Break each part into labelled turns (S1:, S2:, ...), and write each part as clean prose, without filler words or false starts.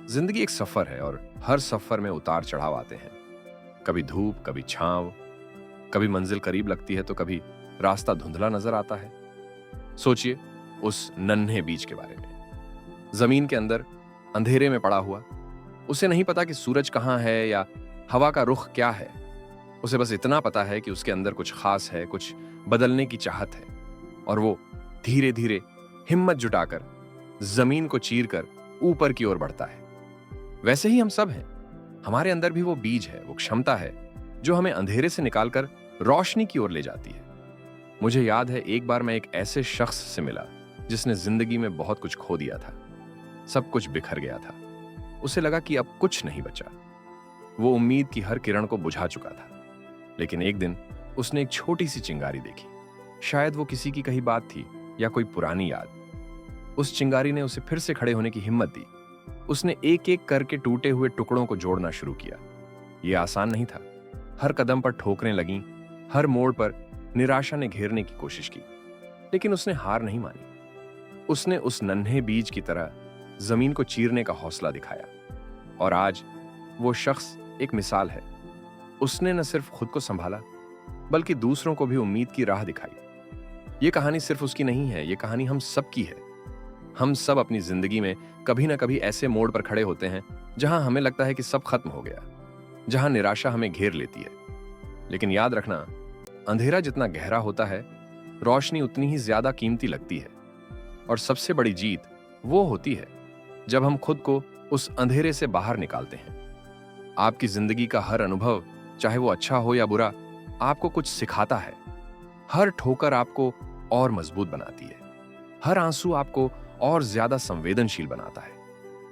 S1: जिंदगी एक सफर है और हर सफर में उतार चढ़ाव आते हैं। कभी धूप, कभी छांव, कभी मंजिल करीब लगती है तो कभी रास्ता धुंधला नजर आता है। सोचिए उस नन्हे बीज के बारे में, जमीन के अंदर अंधेरे में पड़ा हुआ। उसे नहीं पता कि सूरज कहाँ है या हवा का रुख क्या है। उसे बस इतना पता है कि उसके अंदर कुछ खास है, कुछ बदलने की चाहत है, और वो धीरे धीरे हिम्मत जुटाकर जमीन को चीरकर ऊपर की ओर बढ़ता है। वैसे ही हम सब हैं। हमारे अंदर भी वो बीज है, वो क्षमता है जो हमें अंधेरे से निकालकर रोशनी की ओर ले जाती है। मुझे याद है एक बार मैं एक ऐसे शख्स से मिला जिसने जिंदगी में बहुत कुछ खो दिया था। सब कुछ बिखर गया था। उसे लगा कि अब कुछ नहीं बचा। वो उम्मीद की हर किरण को बुझा चुका था। लेकिन एक दिन उसने एक छोटी सी चिंगारी देखी। शायद वो किसी की कही बात थी या कोई पुरानी याद। उस चिंगारी ने उसे फिर से खड़े होने की हिम्मत दी। उसने एक एक करके टूटे हुए टुकड़ों को जोड़ना शुरू किया। यह आसान नहीं था। हर कदम पर ठोकरें लगीं, हर मोड़ पर निराशा ने घेरने की कोशिश की, लेकिन उसने हार नहीं मानी। उसने उस नन्हे बीज की तरह जमीन को चीरने का हौसला दिखाया, और आज वो शख्स एक मिसाल है। उसने न सिर्फ खुद को संभाला बल्कि दूसरों को भी उम्मीद की राह दिखाई। ये कहानी सिर्फ उसकी नहीं है, ये कहानी हम सब की है। हम सब अपनी जिंदगी में कभी ना कभी ऐसे मोड़ पर खड़े होते हैं जहां हमें लगता है कि सब खत्म हो गया, जहां निराशा हमें घेर लेती है। लेकिन याद रखना, अंधेरा जितना गहरा होता है, रोशनी उतनी ही ज्यादा कीमती लगती है। और सबसे बड़ी जीत वो होती है जब हम खुद को उस अंधेरे से बाहर निकालते हैं। आपकी जिंदगी का हर अनुभव, चाहे वो अच्छा हो या बुरा, आपको कुछ सिखाता है। हर ठोकर आपको और मजबूत बनाती है। हर आंसू आपको और ज्यादा संवेदनशील बनाता है।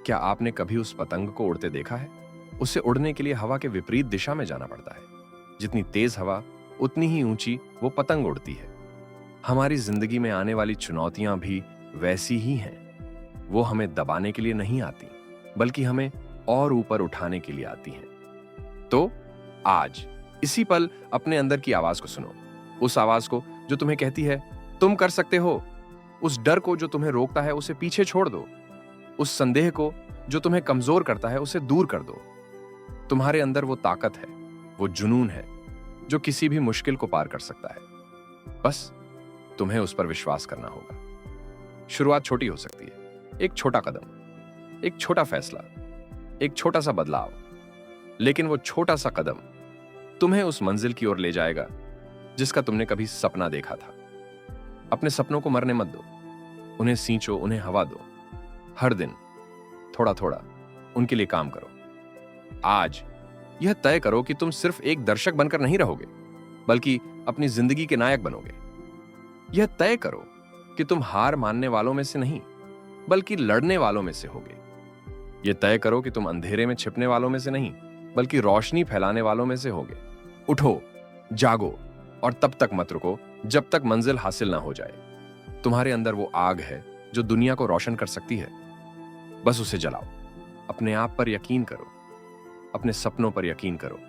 S1: क्या आपने कभी उस पतंग को उड़ते देखा है? उसे उड़ने के लिए हवा के विपरीत दिशा में जाना पड़ता है। जितनी तेज हवा, उतनी ही ऊंची वो पतंग उड़ती है। हमारी जिंदगी में आने वाली चुनौतियां भी वैसी ही हैं। वो हमें दबाने के लिए नहीं आती, बल्कि हमें और ऊपर उठाने के लिए आती हैं। तो आज इसी पल अपने अंदर की आवाज को सुनो। उस आवाज को जो तुम्हें कहती है तुम कर सकते हो। उस डर को जो तुम्हें रोकता है, उसे पीछे छोड़ दो। उस संदेह को जो तुम्हें कमजोर करता है, उसे दूर कर दो। तुम्हारे अंदर वो ताकत है, वो जुनून है जो किसी भी मुश्किल को पार कर सकता है। बस तुम्हें उस पर विश्वास करना होगा। शुरुआत छोटी हो सकती है, एक छोटा कदम, एक छोटा फैसला, एक छोटा सा बदलाव। लेकिन वो छोटा सा कदम तुम्हें उस मंजिल की ओर ले जाएगा जिसका तुमने कभी सपना देखा था। अपने सपनों को मरने मत दो, उन्हें सींचो, उन्हें हवा दो। हर दिन थोड़ा थोड़ा उनके लिए काम करो। आज यह तय करो कि तुम सिर्फ एक दर्शक बनकर नहीं रहोगे, बल्कि अपनी जिंदगी के नायक बनोगे। यह तय करो कि तुम हार मानने वालों में से नहीं, बल्कि लड़ने वालों में से होगे। यह तय करो कि तुम अंधेरे में छिपने वालों में से नहीं, बल्कि रोशनी फैलाने वालों में से होगे। उठो, जागो, और तब तक मत रुको जब तक मंजिल हासिल ना हो जाए। तुम्हारे अंदर वो आग है जो दुनिया को रोशन कर सकती है। बस उसे जलाओ। अपने आप पर यकीन करो, अपने सपनों पर यकीन करो,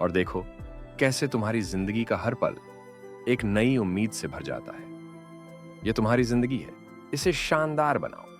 S1: और देखो कैसे तुम्हारी जिंदगी का हर पल एक नई उम्मीद से भर जाता है। यह तुम्हारी जिंदगी है, इसे शानदार बनाओ।